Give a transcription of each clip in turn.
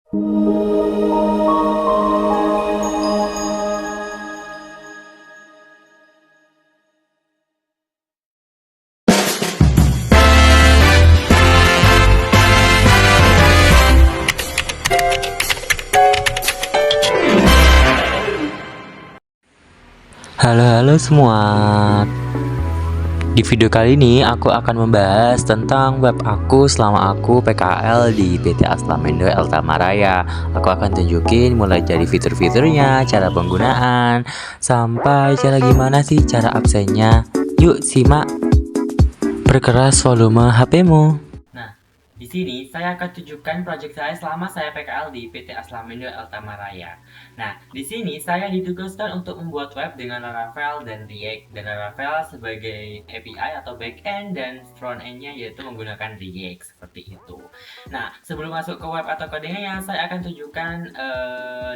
Halo semua. Di video kali ini aku akan membahas tentang web aku selama aku PKL di PT Aslamendo Eltamaraya. Aku akan tunjukin mulai dari fitur-fiturnya, cara penggunaan, sampai cara gimana sih cara absennya. Yuk simak. Perkeras volume HP-mu. Nah, di sini saya akan tunjukkan proyek saya selama saya PKL di PT Aslamendo Eltamaraya. Nah, di sini saya ditugaskan untuk membuat web dengan Laravel dan React. Dan Laravel sebagai API atau backend dan front-end-nya yaitu menggunakan React seperti itu. Nah, sebelum masuk ke web atau codingnya, saya akan tunjukkan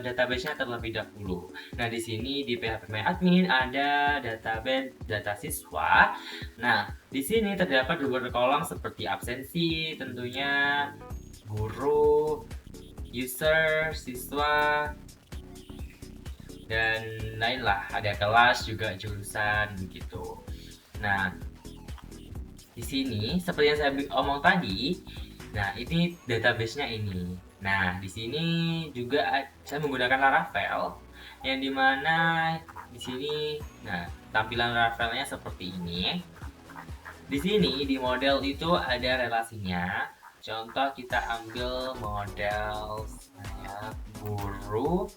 database-nya terlebih dahulu. Nah, di sini di PHP My Admin ada database data siswa. Nah, di sini terdapat beberapa kolom seperti absensi, tentunya guru, user, siswa, dan lainlah. Ada kelas juga jurusan begitu. Nah, di sini seperti yang saya omong tadi, nah ini database-nya ini. Nah, di sini juga saya menggunakan Laravel yang dimana di sini, nah tampilan Laravelnya seperti ini. Di sini di model itu ada relasinya. Contoh kita ambil model saya guru.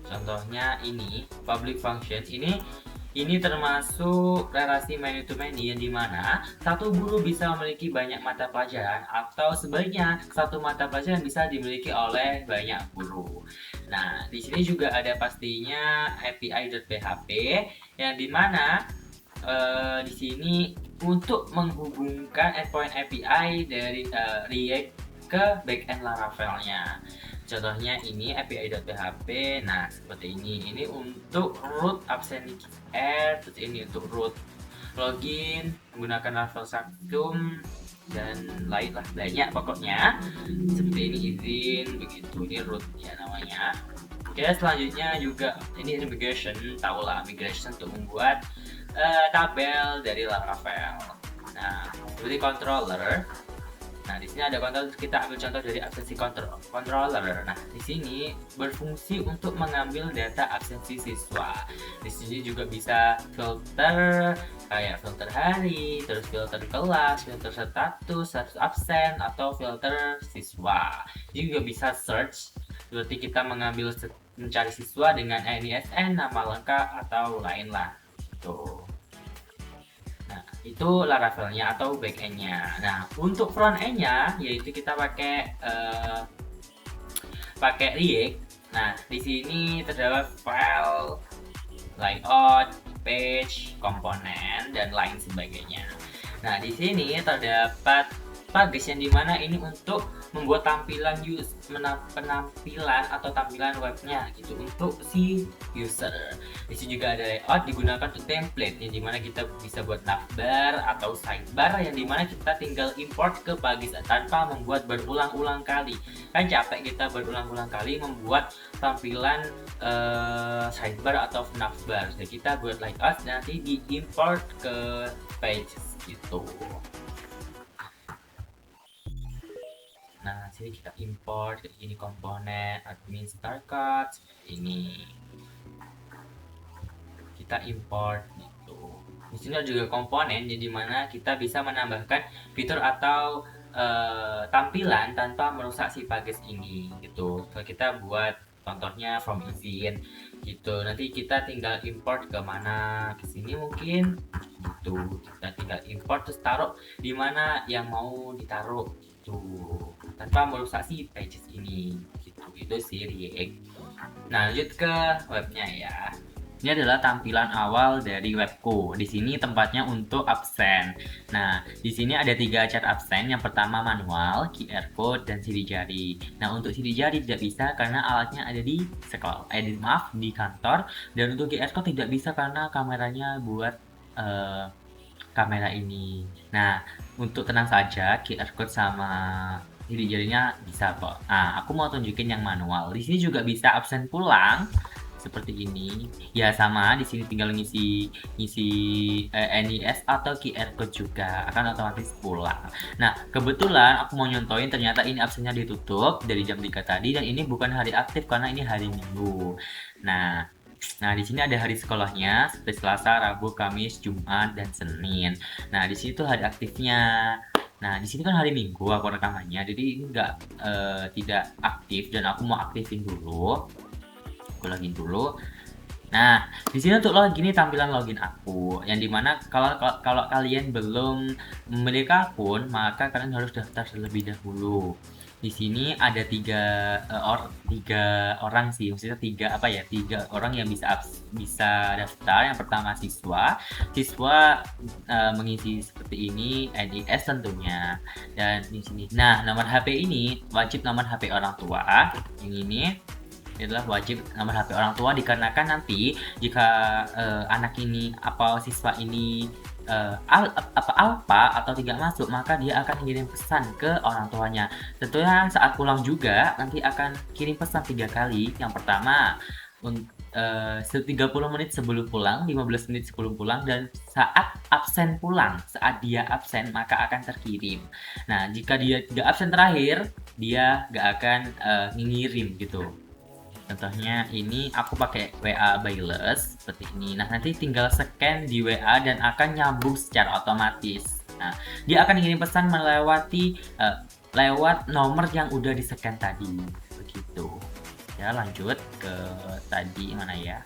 Contohnya ini public function ini termasuk relasi many to many yang dimana satu guru bisa memiliki banyak mata pelajaran atau sebaliknya satu mata pelajaran bisa dimiliki oleh banyak guru. Nah, di sini juga ada pastinya API.php yang dimana di sini untuk menghubungkan endpoint API dari React ke backend Laravelnya. Contohnya ini API.php. Nah, seperti ini. Ini untuk root absentee air, terus ini untuk root login menggunakan Laravel Sanctum dan lainlah banyak pokoknya. Seperti ini izin begitu. Ini root ya namanya. Oke, selanjutnya juga ini migration, tahulah migration untuk membuat tabel dari Laravel. Nah, seperti controller. Nah, di sini ada controller, kita ambil contoh dari absensi controller. Nah, di sini berfungsi untuk mengambil data absensi siswa. Di sini juga bisa filter kayak filter hari, terus filter kelas, filter status absen atau filter siswa. Juga bisa search, seperti kita mencari siswa dengan NISN, nama lengkap atau lainlah. Tuh. Nah, itu Laravelnya atau backendnya. Nah, untuk frontendnya yaitu kita pakai React. Nah, di sini terdapat file, layout, page, komponen, dan lain sebagainya. Nah, di sini terdapat pages yang dimana ini untuk membuat tampilan penampilan atau tampilan webnya gitu untuk si user. Di sini juga ada layout digunakan untuk template yang dimana kita bisa buat navbar atau sidebar yang dimana kita tinggal import ke pages tanpa membuat berulang-ulang kali. Kan capek kita berulang-ulang kali membuat tampilan sidebar atau navbar. Jadi kita buat layout nanti diimport ke pages gitu. Nah, sini kita import ini komponen admin starcard seperti ini. Kita import gitu. Di sini ada juga komponen jadi mana kita bisa menambahkan fitur atau tampilan tanpa merusak si pages ini gitu. Kalau kita buat contohnya from izin gitu. Nanti kita tinggal import ke mana, ke sini mungkin gitu. Kita tinggal import terus taruh di mana yang mau ditaruh gitu tanpa merusak si pages ini gitu. Itu sih React. Nah, lanjut ke webnya ya. Ini adalah tampilan awal dari webku. Di sini tempatnya untuk absen. Nah, di sini ada 3 cat absen. Yang pertama manual, QR code, dan sidik jari. Nah, untuk sidik jari tidak bisa karena alatnya ada di sekolah, di kantor. Dan untuk QR code tidak bisa karena kameranya buat kamera ini. Nah, untuk tenang saja, QR code sama sidik jarinya bisa kok. Nah, aku mau tunjukin yang manual. Di sini juga bisa absen pulang seperti ini. Ya sama, di sini tinggal ngisi ngisi NIS atau QR code juga akan otomatis pulang. Nah, kebetulan aku mau nyontoin ternyata ini absennya ditutup dari jam 3 tadi dan ini bukan hari aktif karena ini hari Minggu. Nah, Nah, di sini ada hari sekolahnya seperti Selasa, Rabu, Kamis, Jumat, dan Senin. Nah, di situ hari aktifnya. Nah, di sini kan hari Minggu aku rekamannya, jadi ini tidak aktif dan aku mau aktifin dulu. Aku login dulu. Nah, di sini untuk login ini tampilan login aku, yang dimana kalau kalian belum memiliki akun, maka kalian harus daftar terlebih dahulu. Di sini ada tiga orang sih, maksudnya tiga orang yang bisa daftar. Yang pertama siswa mengisi seperti ini, NIS tentunya, dan di sini. Nah, nomor HP ini wajib nomor HP orang tua. Yang ini adalah wajib nomor HP orang tua dikarenakan nanti jika anak ini atau siswa ini alpa atau tidak masuk, maka dia akan kirim pesan ke orang tuanya. Tentunya saat pulang juga nanti akan kirim pesan 3 kali. Yang pertama 30 menit sebelum pulang, 15 menit sebelum pulang, dan saat absen pulang. Saat dia absen maka akan terkirim. Nah, jika dia tidak absen terakhir, dia gak akan ngirim gitu. Contohnya ini aku pakai WA Wireless seperti ini. Nah, nanti tinggal scan di WA dan akan nyambung secara otomatis. Nah, dia akan ngirim pesan lewat nomor yang udah di-scan tadi. Begitu. Ya, lanjut ke tadi mana ya?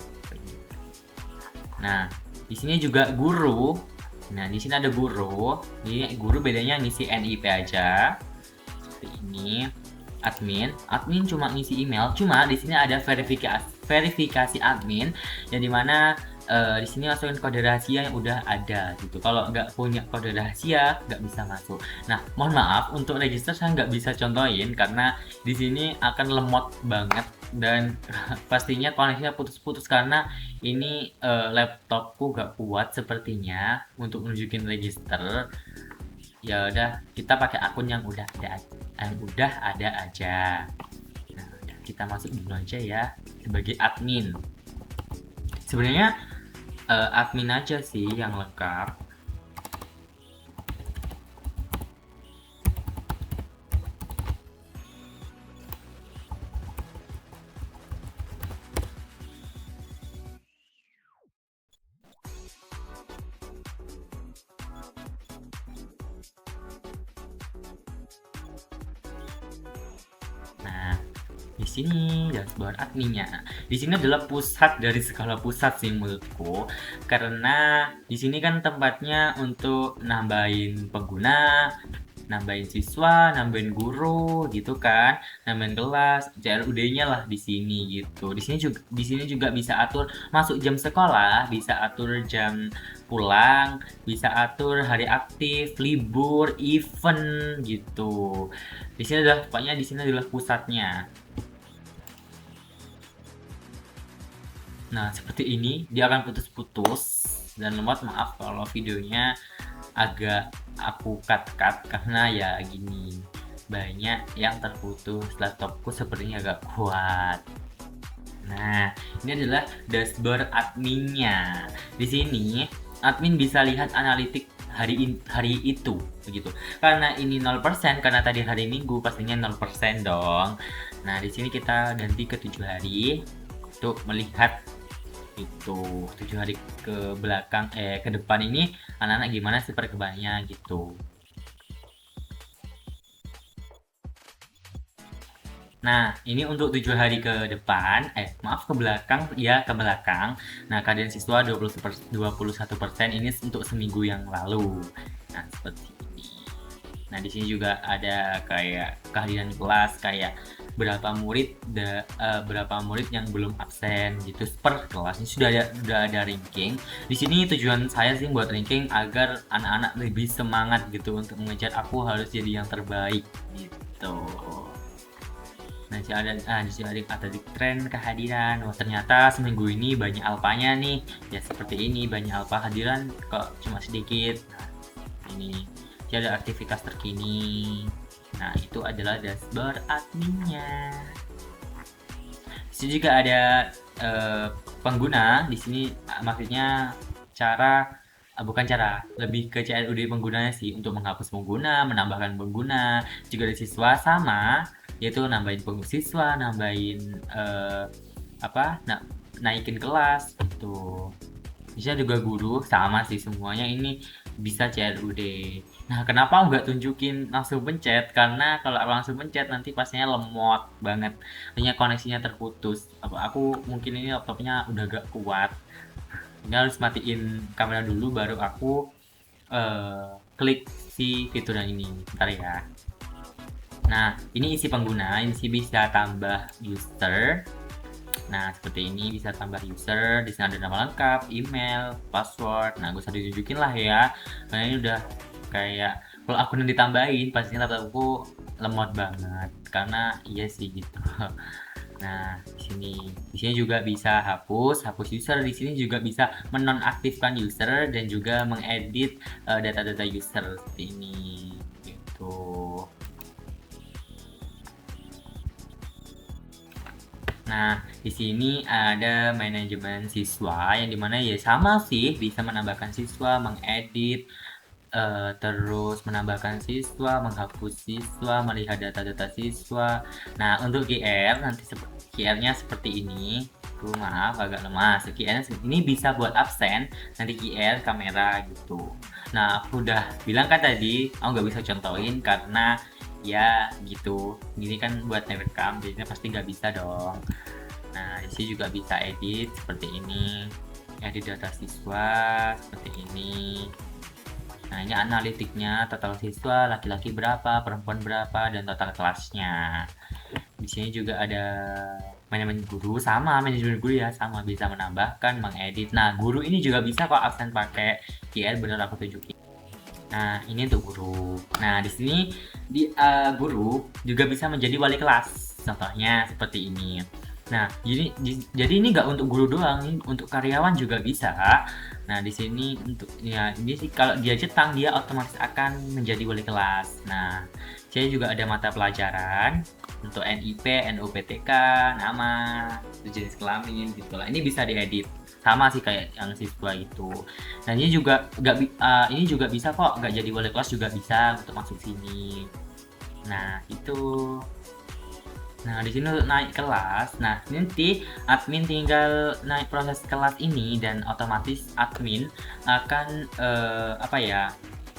Nah, di sini juga guru. Nah, di sini ada guru. Ini guru bedanya ngisi NIP aja. Seperti ini. Admin cuma ngisi email, cuma di sini ada verifikasi admin yang dimana di sini masukin kode rahasia yang udah ada gitu. Kalau nggak punya kode rahasia nggak bisa masuk. Nah, mohon maaf untuk register saya nggak bisa contohin karena di sini akan lemot banget dan pastinya koneksinya putus-putus karena ini laptopku nggak kuat sepertinya untuk nunjukin register. Ya udah, kita pakai akun yang udah ada aja. Nah, kita masuk dulu aja ya sebagai admin. Sebenarnya admin aja sih yang lengkap. Nah, di sini dashboard adminnya. Di sini adalah pusat dari segala pusat sih menurutku, karena di sini kan tempatnya untuk nambahin pengguna, nambahin siswa, nambahin guru gitu kan, nambahin kelas, CLUD-nya lah di sini gitu. Di sini juga bisa atur masuk jam sekolah, bisa atur jam pulang, bisa atur hari aktif, libur, event gitu. Pokoknya di sini adalah pusatnya. Nah, seperti ini dia akan putus-putus dan lemot. Maaf kalau videonya agak aku cut karena ya gini, banyak yang terputus, laptopku sepertinya agak kuat. Nah, ini adalah dashboard adminnya. Di sini admin bisa lihat analitik hari itu begitu. Karena ini 0%, karena tadi hari Minggu pastinya 0% dong. Nah, di sini kita ganti ke 7 hari untuk melihat itu 7 hari ke belakang ke depan ini anak-anak gimana sih perkembangannya gitu. Nah, ini untuk 7 hari ke depan, maaf ke belakang, ya ke belakang. Nah, keadaan siswa 21% ini untuk seminggu yang lalu. Nah, seperti ini. Nah, di sini juga ada kayak kehadiran kelas, kayak berapa murid yang belum absen gitu per kelas. Ini sudah ada ranking. Di sini tujuan saya sih buat ranking agar anak-anak lebih semangat gitu untuk mengejar aku harus jadi yang terbaik gitu. Nah, di sini ada di tren kehadiran. Wah, ternyata seminggu ini banyak alpanya nih. Ya seperti ini, banyak alpa hadiran kok cuma sedikit. Nah, ini ada aktivitas terkini. Nah, itu adalah dashboard adminnya. Di sini juga ada pengguna. Di sini maksudnya bukan cara, lebih ke CLUD penggunanya sih, untuk menghapus pengguna, menambahkan pengguna, juga ada siswa sama, yaitu nambahin siswa, nambahin apa, naikin kelas gitu. Bisa juga guru, sama sih semuanya ini bisa CLUD. Nah, kenapa nggak tunjukin langsung pencet? Karena kalau langsung pencet nanti pastinya lemot banget, hanya koneksinya terputus. Aku mungkin ini laptopnya udah gak kuat. Ini harus matiin kamera dulu baru aku klik si fitur yang ini. Bentar ya. Nah, ini isi pengguna, ini sih bisa tambah user. Nah, seperti ini bisa tambah user, di sini ada nama lengkap, email, password. Nah, gue usah ditunjukin lah ya. Karena ini udah kayak kalau aku nanti ditambahin, pastinya laptopku lemot banget. Karena iya sih gitu. Nah, di sini juga bisa hapus user. Di sini juga bisa menonaktifkan user dan juga mengedit data-data user seperti ini. Gitu. Nah, di sini ada manajemen siswa yang dimana ya sama sih, bisa menambahkan siswa, mengedit, terus menambahkan siswa, menghapus siswa, melihat data-data siswa. Nah, untuk QR nanti QR-nya seperti ini. Maaf agak lemas. QR ini bisa buat absen, nanti QR kamera gitu. Nah, aku udah bilang kan tadi, aku nggak bisa contohin karena ya gitu, ini kan buat ngerekam jadinya pasti nggak bisa dong. Nah, di sini juga bisa edit seperti ini, edit data siswa seperti ini. Nah, ini analitiknya, total siswa laki-laki berapa, perempuan berapa, dan total kelasnya. Di sini juga ada manajemen guru, sama manajemen guru ya, sama bisa menambahkan, mengedit. Nah, guru ini juga bisa kok absen pakai QR, bener aku tunjukin. Nah, ini untuk guru. Nah, di sini guru juga bisa menjadi wali kelas. Contohnya seperti ini. Nah, jadi ini nggak untuk guru doang, ini untuk karyawan juga bisa. Nah, di sini untuk ya ini sih kalau dia cetang dia otomatis akan menjadi wali kelas. Nah, saya juga ada mata pelajaran untuk NIP, NUPTK, nama, jenis kelamin gitu lah. Ini bisa diedit sama sih kayak yang siswa itu. Nah, ini juga bisa kok, nggak jadi wali kelas juga bisa untuk masuk sini. Nah, itu. Nah, di sini untuk naik kelas. Nah, nanti admin tinggal naik proses kelas ini dan otomatis admin akan apa ya?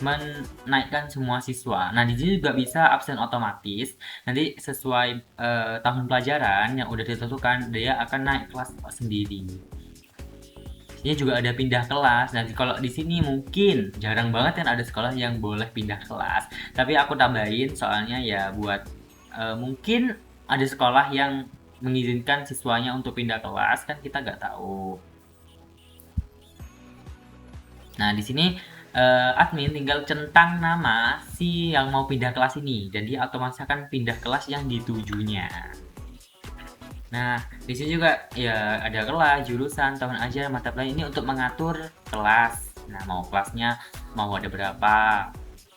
Menaikkan semua siswa. Nah, di sini juga bisa absen otomatis. Nanti sesuai tahun pelajaran yang udah ditentukan, dia akan naik kelas sendiri. Ini juga ada pindah kelas. Nanti kalau di sini mungkin jarang banget kan ada sekolah yang boleh pindah kelas. Tapi aku tambahin soalnya ya buat mungkin ada sekolah yang mengizinkan siswanya untuk pindah kelas, kan kita nggak tahu. Nah, di sini admin tinggal centang nama si yang mau pindah kelas ini, dan dia otomatis akan pindah kelas yang ditujunya. Nah, di sini juga ya ada kelas, jurusan, tahun ajar, mata pelajaran ini untuk mengatur kelas. Nah, mau kelasnya mau ada berapa,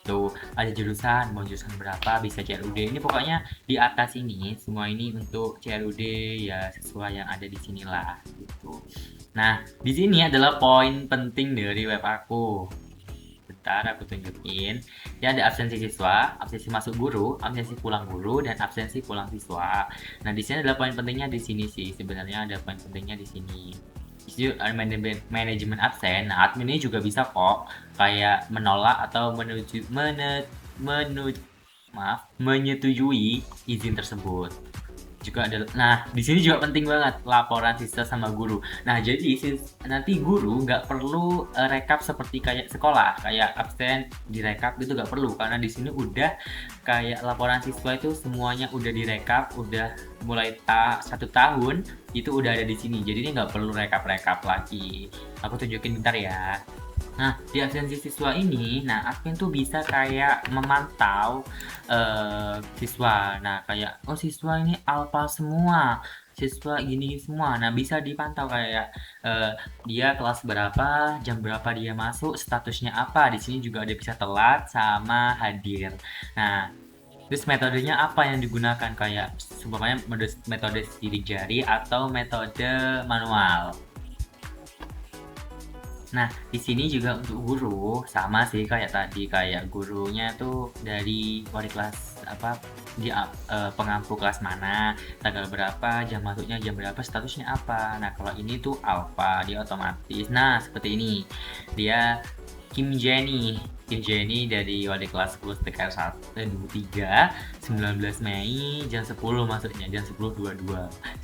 tuh ada jurusan, mau jurusan berapa, bisa CRUD. Ini pokoknya di atas ini semua ini untuk CRUD ya sesuai yang ada di sinilah gitu. Nah, di sini adalah poin penting dari web aku. Bentar aku tunjukin. Ya, ada absensi siswa, absensi masuk guru, absensi pulang guru, dan absensi pulang siswa. Nah, di sini adalah poin pentingnya di sini sih. Sebenarnya ada poin pentingnya di sini. Di sini ada manajemen absen. Nah, admin ini juga bisa kok kayak menolak atau menyetujui izin tersebut. Juga ada, nah di sini juga penting banget laporan siswa sama guru. Nah, jadi nanti guru nggak perlu rekap seperti kayak sekolah, kayak absen direkap gitu nggak perlu, karena di sini udah kayak laporan siswa itu semuanya udah direkap, udah mulai 1 tahun itu udah ada di sini, jadi ini nggak perlu rekap lagi. Aku tunjukin bentar ya. Nah, di absensi siswa ini, nah admin tuh bisa kayak memantau siswa. Nah, kayak oh siswa ini alfa semua, siswa gini semua. Nah, bisa dipantau kayak dia kelas berapa, jam berapa dia masuk, statusnya apa. Di sini juga ada bisa telat sama hadir. Nah, Terus metodenya apa yang digunakan, kayak seumpamanya metode sidik jari atau metode manual. Nah, di sini juga untuk guru sama sih kayak tadi, kayak gurunya tuh dari wali kelas apa, dia pengampu kelas mana, tanggal berapa, jam masuknya jam berapa, statusnya apa. Nah, kalau ini tuh alpha, dia otomatis. Nah, seperti ini. Dia Kim Jenny dari wali kelas 10 TKR 123 19 Mei jam 10 masuknya, jam 10.22.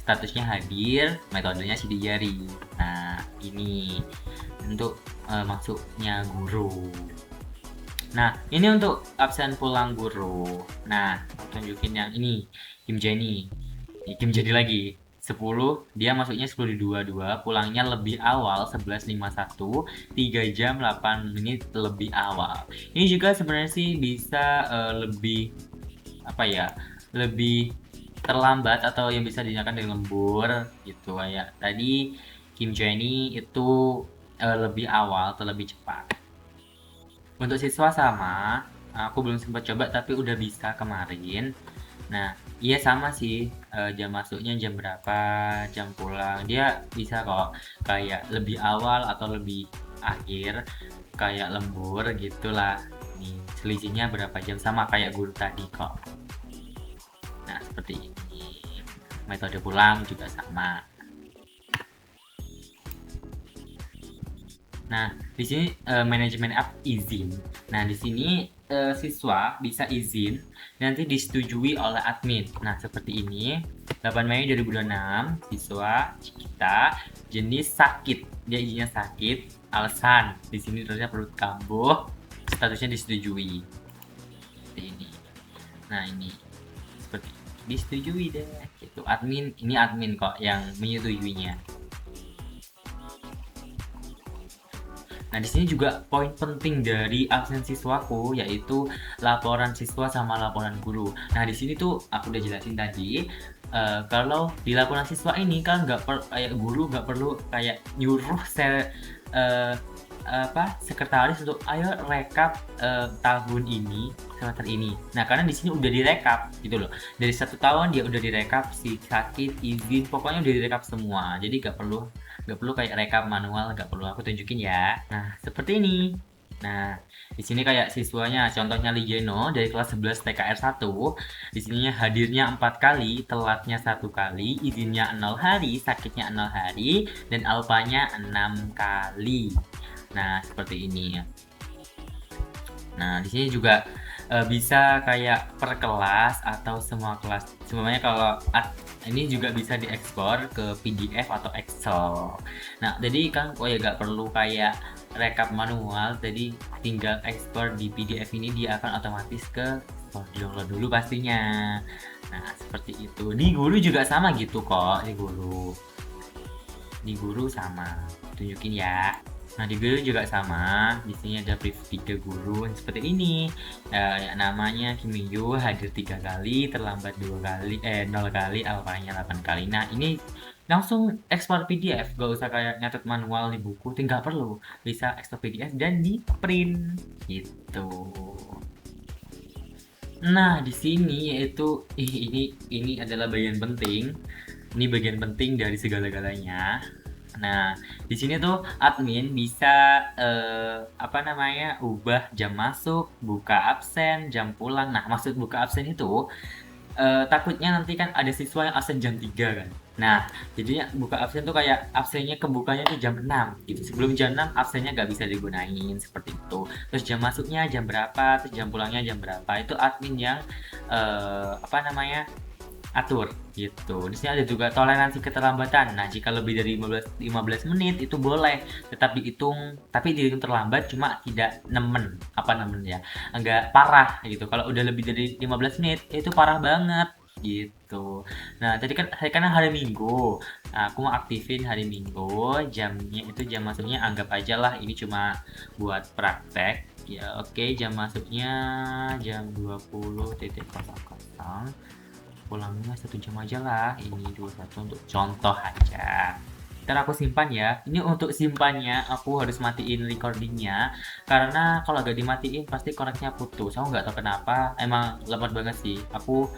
Statusnya hadir, metodenya sidik jari. Nah, ini untuk masuknya guru. Nah, ini untuk absen pulang guru. Nah, tunjukin yang ini, Kim Jenny. Kim Jenny lagi. 10, dia masuknya 10.22, pulangnya lebih awal 11.51, 3 jam 8 menit lebih awal. Ini juga sebenarnya sih bisa lebih apa ya? Lebih terlambat atau yang bisa dinyatakan dengan lembur gitu, kayak tadi Kim Jenny itu lebih awal atau lebih cepat. Untuk siswa sama, aku belum sempat coba tapi udah bisa kemarin. Nah, iya sama sih, jam masuknya jam berapa, jam pulang, dia bisa kok kayak lebih awal atau lebih akhir, kayak lembur gitulah. Nih, selisihnya berapa jam, sama kayak guru tadi kok. Nah, seperti ini. Metode pulang juga sama. Nah, di sini manajemen app izin. Nah, di sini siswa bisa izin nanti disetujui oleh admin. Nah, seperti ini. 8 Mei 2026, siswa kita jenis sakit. Dia izinnya sakit, alasan di sini terusnya perut kambuh, statusnya disetujui. Seperti ini. Nah, ini seperti disetujui deh. Gitu. Admin, ini admin kok yang menyetujuinya. Nah, di sini juga poin penting dari absen siswaku, yaitu laporan siswa sama laporan guru. Nah, di sini tuh aku udah jelasin tadi, kalau di laporan siswa ini kan kayak guru nggak perlu kayak nyuruh uh, sekretaris untuk ayo rekap tahun ini, semester ini. Nah, karena di sini udah direkap gitu loh. Dari 1 tahun dia udah direkap, si sakit, izin, pokoknya udah direkap semua. Jadi nggak perlu kayak rekap manual, nggak perlu, aku tunjukin ya. Nah, seperti ini. Nah, di sini kayak siswanya, contohnya Ligeno dari kelas 11 TKR 1. Di sininya hadirnya 4 kali, telatnya 1 kali, izinnya 0 hari, sakitnya 0 hari, dan alfanya 6 kali. Nah, seperti ini ya. Nah, di sini juga bisa kayak per kelas atau semua kelas. Sebenarnya kalau ini juga bisa diekspor ke PDF atau Excel. Nah, jadi kan ya gak perlu kayak rekap manual, jadi tinggal ekspor di PDF ini, dia akan otomatis ke download dulu pastinya. Nah, seperti itu. Di guru juga sama gitu kok, di guru. Di guru sama. Tunjukin ya. Nah, di guru juga sama. Di sini ada brief 3 guru seperti ini. Namanya Kim Yu hadir 3 kali, terlambat 2 kali, 0 kali, alfanya 8 kali. Nah, ini langsung ekspor PDF, gak usah kayak nyatet manual di buku, tinggal perlu bisa ekspor PDF dan di print gitu. Nah, di sini yaitu ini adalah bagian penting. Ini bagian penting dari segala-galanya. Nah, di sini tuh admin bisa ubah jam masuk, buka absen, jam pulang. Nah, maksud buka absen itu takutnya nanti kan ada siswa yang absen jam 3 kan. Nah, jadinya buka absen tuh kayak absennya kebukanya tuh jam 6 gitu. Sebelum jam 6 absennya nggak bisa digunain seperti itu. Terus jam masuknya jam berapa, terus jam pulangnya jam berapa. Itu admin yang atur gitu. Di sini ada juga toleransi keterlambatan. Nah, jika lebih dari 15 menit itu boleh tetap dihitung, tapi dihitung terlambat cuma tidak nemen, ya. Enggak parah gitu. Kalau udah lebih dari 15 menit itu parah banget gitu. Nah, tadi kan karena hari Minggu. Nah, aku mau aktifin hari Minggu, jamnya itu jam masuknya anggap aja lah ini cuma buat praktek. Ya, oke, jam masuknya jam 20.00, pulangnya 1 jam aja lah, ini 21 untuk contoh aja. ntar aku simpan ya. Ini untuk simpannya aku harus matiin recordingnya karena kalau gak dimatiin pasti koneknya putus. Aku nggak tahu kenapa. Emang lemot banget sih. Aku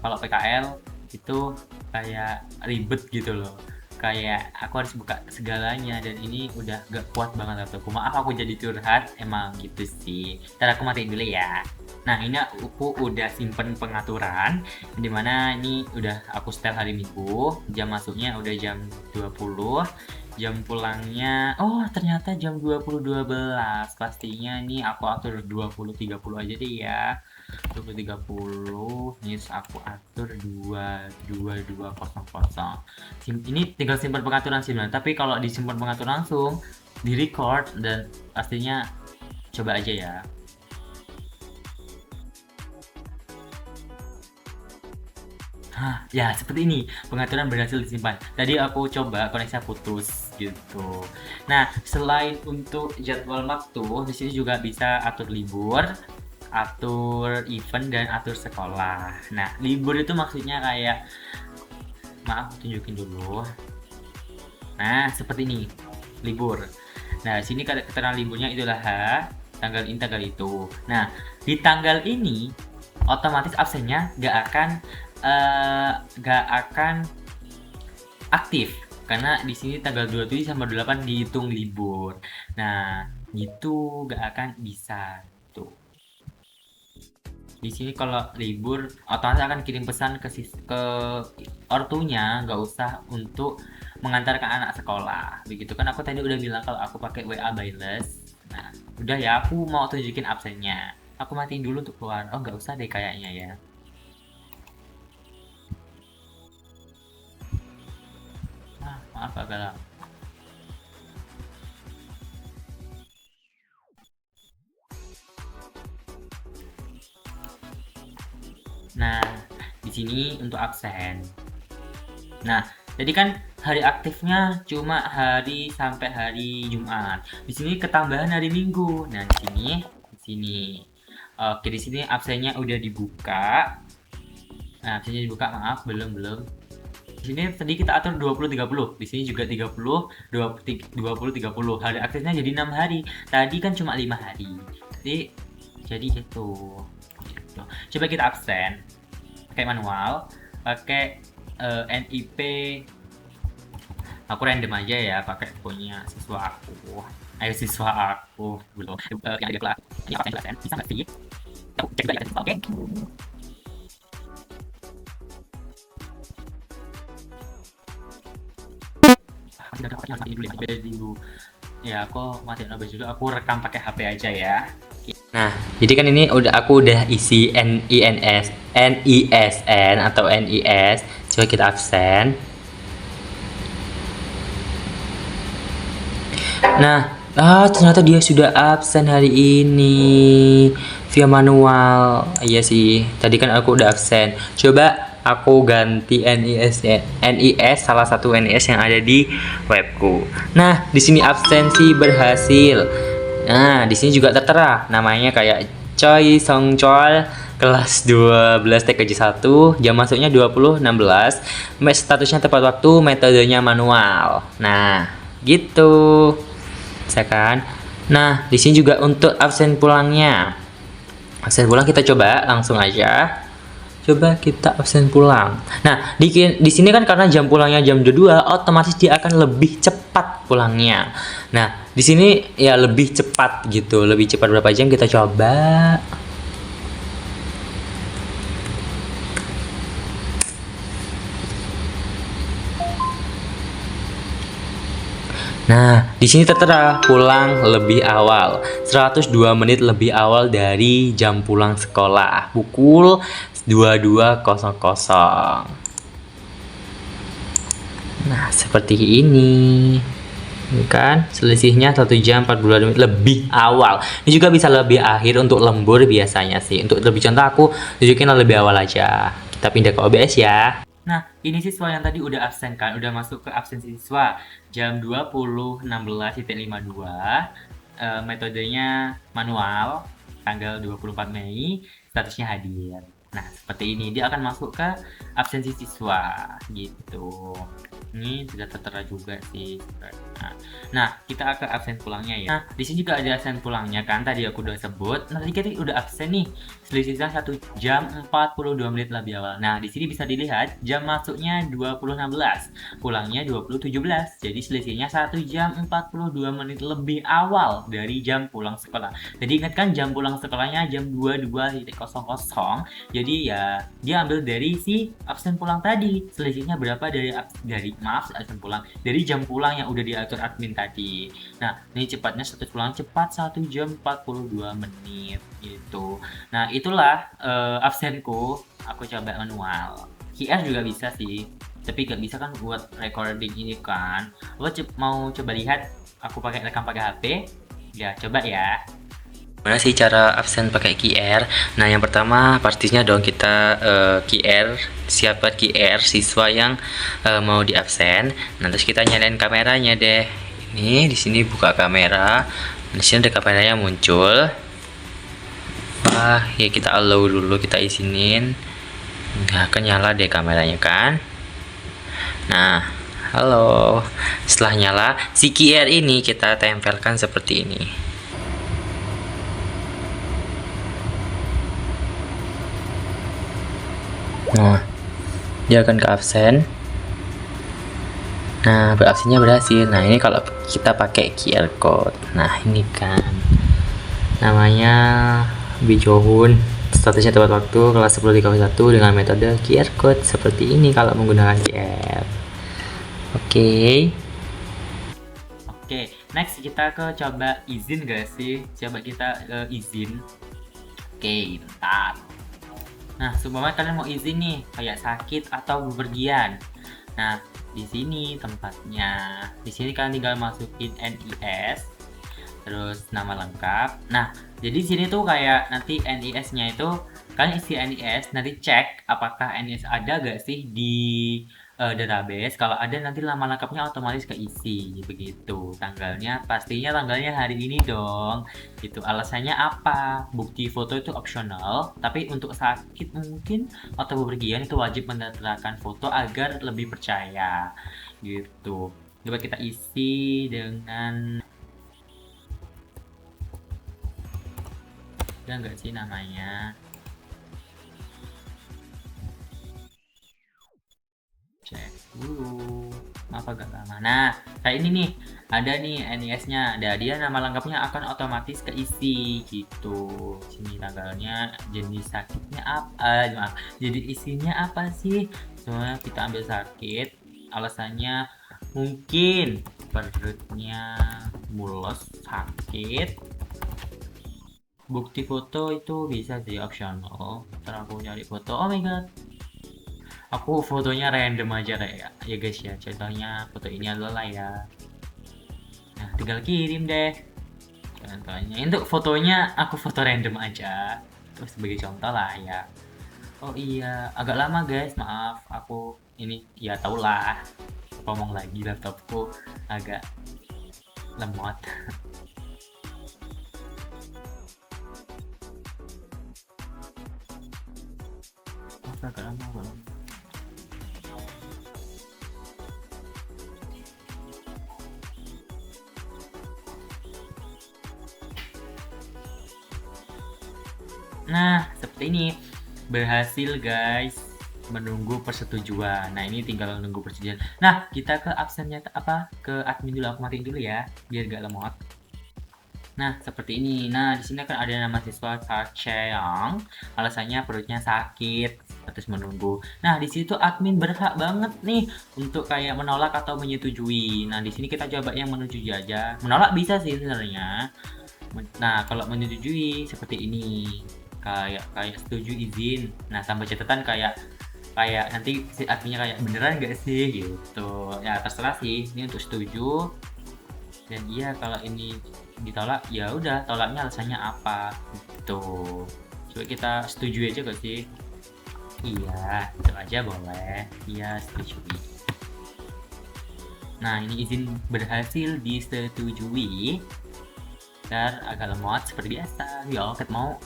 kalau PKL itu kayak ribet gitu loh. Kayak aku harus buka segalanya dan ini udah gak kuat banget laptopku. Maaf aku jadi curhat, emang gitu sih. Ntar aku matiin dulu ya. Nah ini aku udah simpen pengaturan dimana ini udah aku setel hari Minggu, jam masuknya udah jam 20, jam pulangnya oh ternyata jam 20.12. Pastinya nih aku atur 20.30 aja deh ya. 20.30 nih aku atur 22200. Ini tinggal simpan pengaturan sih, tapi kalau disimpan pengaturan langsung di record dan pastinya coba aja ya. Hah, ya seperti ini pengaturan berhasil disimpan. Tadi aku coba koneksinya putus gitu. Nah, selain untuk jadwal waktu, di sini juga bisa atur libur, atur event dan atur sekolah. Nah, libur itu maksudnya kayak maaf tunjukin dulu. Nah, seperti ini. Libur. Nah, sini keterangan liburnya itulah tanggal ini tanggal itu. Nah, di tanggal ini otomatis absennya nggak akan aktif karena di sini tanggal 27 sampai 8 dihitung libur. Nah, gitu nggak akan bisa tuh. Di sini kalau libur otomatis akan kirim pesan ke ortunya, nggak usah untuk mengantarkan anak sekolah. Begitu kan aku tadi udah bilang kalau aku pakai WA Wireless. Nah, udah ya aku mau tunjukin absennya. Aku matiin dulu untuk keluar. Oh, nggak usah deh kayaknya ya. Maaf agak lama. Nah, di sini untuk absen. Nah, jadi kan hari aktifnya cuma hari sampai hari Jumat. Di sini ketambahan hari Minggu. Nah, di sini. Oke, di sini absennya udah dibuka. Nah, absennya dibuka, maaf, belum. Di sini tadi kita atur 20-30. Di sini juga 30, 20-30. Hari aktifnya jadi 6 hari. Tadi kan cuma 5 hari. Jadi itu. Gitu. Coba kita absen. Pakai manual, pakai NIP. Aku random aja ya, pakai punya siswa aku. Ayo siswa aku belum yang ada kelas. Ini apa yang bisa nggak sih? Aku cek juga ya siswa, oke? Masih ada harus matiin dulu ya, dulu. Ya aku matiin OBS dulu, aku rekam pakai HP aja ya. Nah, jadi kan ini aku udah isi NISN atau NIS. Coba kita absen. Nah, ternyata dia sudah absen hari ini via manual. Iya sih, tadi kan aku udah absen. Coba aku ganti NIS salah satu NIS yang ada di webku. Nah, di sini absensi berhasil. Nah, di sini juga tertera namanya kayak Choi Song Chol, kelas 12 TKJ 1, jam masuknya 20.16, statusnya tepat waktu, metodenya manual. Nah, gitu. Bisa kan? Nah, di sini juga untuk absen pulangnya. Absen pulang kita coba langsung aja. Coba kita absen pulang. Nah, di sini kan karena jam pulangnya jam 2, otomatis dia akan lebih cepat pulangnya. Nah, di sini ya lebih cepat gitu. Lebih cepat berapa jam kita coba. Nah, di sini tertera pulang lebih awal, 102 menit lebih awal dari jam pulang sekolah, pukul 22.00. Nah, seperti ini. Kan selisihnya 1 jam 42 menit lebih awal. Ini juga bisa lebih akhir untuk lembur biasanya sih. Untuk lebih contoh aku tunjukin lebih awal aja. Kita pindah ke OBS ya. Nah, ini siswa yang tadi udah absen kan, udah masuk ke absen siswa jam 20.16.52. Metodenya manual, tanggal 24 Mei, statusnya hadir. Nah, seperti ini dia akan masuk ke absensi siswa gitu. Ini tidak tertera juga sih. Nah, kita ke absen pulangnya ya. Nah, di sini juga ada absen pulangnya kan, tadi aku udah sebut. Nah, tadi kita udah absen nih, selisihnya 1 jam 42 menit lebih awal. Nah, di sini bisa dilihat jam masuknya 20.16, pulangnya 20.17. Jadi selisihnya 1 jam 42 menit lebih awal dari jam pulang sekolah. Jadi ingat kan jam pulang sekolahnya jam 22.00. Jadi ya dia ambil dari si absen pulang tadi. Selisihnya berapa absen pulang dari jam pulang yang udah diatur admin tadi. Nah, ini cepatnya status pulang cepat 1 jam 42 menit gitu. Nah, itulah absenku. Aku coba manual. QR juga bisa sih, tapi gak bisa kan buat recording ini kan. Lo mau coba lihat aku rekam pakai HP? Ya, coba ya. Gimana sih cara absen pakai QR? Nah, yang pertama pastinya dong kita QR, siapkan QR siswa yang mau di absen. Nah, terus kita nyalain kameranya deh. Ini di sini buka kamera. Di sini ada kameranya muncul. Wah, ya kita allow dulu, kita izinin. Nah, kan nyala deh kameranya kan. Nah, halo. Setelah nyala, si QR ini kita tempelkan seperti ini. Nah, dia akan ke absen. Nah, berabsennya berhasil. Nah, ini kalau kita pakai QR code. Nah, ini kan namanya Bijohun. Statusnya tepat waktu kelas 10.31 dengan metode QR code seperti ini kalau menggunakan QR. Oke. Oke, next kita ke coba izin gak sih? Coba kita izin. Oke, bentar. Nah, seumpama kalian mau izin nih, kayak sakit atau bepergian. Nah, di sini tempatnya. Di sini kalian tinggal masukin NIS, terus nama lengkap. Nah, jadi di sini tuh kayak nanti NIS-nya itu kalian isi NIS, nanti cek apakah NIS ada gak sih di database. Kalau ada nanti nama lengkapnya otomatis keisi begitu. Pastinya tanggalnya hari ini dong. Itu alasannya apa? Bukti foto itu opsional, tapi untuk sakit mungkin atau bepergian itu wajib mendatangkan foto agar lebih percaya. Gitu. Coba kita isi dengan ada nggak sih namanya? Cek dulu. Apa agak lama. Nah, kayak ini nih. Ada nih NIS-nya. Ada dia nama lengkapnya akan otomatis keisi gitu. Sini tanggalnya, jenis sakitnya apa? Maaf. Jadi isinya apa sih? Soalnya kita ambil sakit. Alasannya mungkin perutnya mules, sakit. Bukti foto itu bisa sih optional. Ntar aku cari foto. Oh my god. Aku fotonya random aja ya guys ya. Contohnya foto ini adalah ya. Nah, tinggal kirim deh. Contohnya untuk fotonya aku foto random aja. Terus sebagai contoh lah ya. Oh iya, agak lama guys, maaf. Aku ini ya tau lah. Ngomong lagi laptopku agak lemot. Agak lama. Nah, seperti ini. Berhasil guys. Menunggu persetujuan. Nah, ini tinggal menunggu persetujuan. Nah, kita ke absennya ke admin dulu. Aku matiin dulu ya, biar gak lemot. Nah, seperti ini. Nah, di sini kan ada nama siswa Chacheong. Alasannya perutnya sakit, terus menunggu. Nah, di situ admin berhak banget nih untuk kayak menolak atau menyetujui. Nah, di sini kita coba yang menyetujui aja. Menolak bisa sih sebenarnya. Nah, kalau menyetujui seperti ini. Kayak setuju izin. Nah, tambah catatan kayak nanti si adminnya kayak beneran gak sih gitu. Ya, terserah sih. Ini untuk setuju. Dan iya, kalau ini ditolak ya udah, tolaknya alasannya apa gitu. Coba kita setuju aja gak sih? Iya, itu aja boleh. Iya, setuju. Nah, ini izin berhasil disetujui. Dan agak lemot seperti biasa. Ya, mau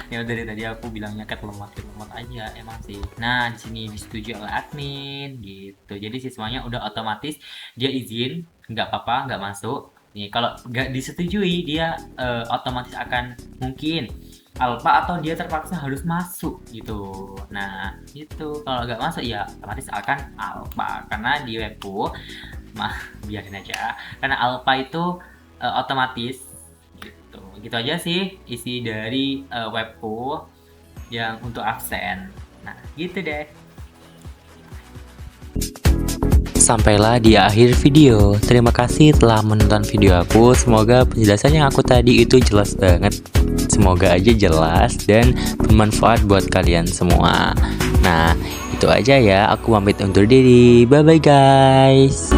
Ya dari tadi aku bilangnya ketlemat aja emang sih. Nah, di sini disetujui oleh admin gitu. Jadi siswanya udah otomatis dia izin, nggak apa-apa, nggak masuk. Nih, kalau nggak disetujui dia otomatis akan mungkin alpha atau dia terpaksa harus masuk gitu. Nah, itu kalau nggak masuk ya otomatis akan alpha karena di webku mah biarin aja. Karena alpha itu otomatis gitu. Gitu aja sih isi dari webku yang untuk absen. Nah, gitu deh. Sampailah di akhir video. Terima kasih telah menonton video aku. Semoga penjelasan yang aku tadi itu jelas banget. Semoga aja jelas dan bermanfaat buat kalian semua. Nah, itu aja ya. Aku pamit undur diri. Bye bye guys.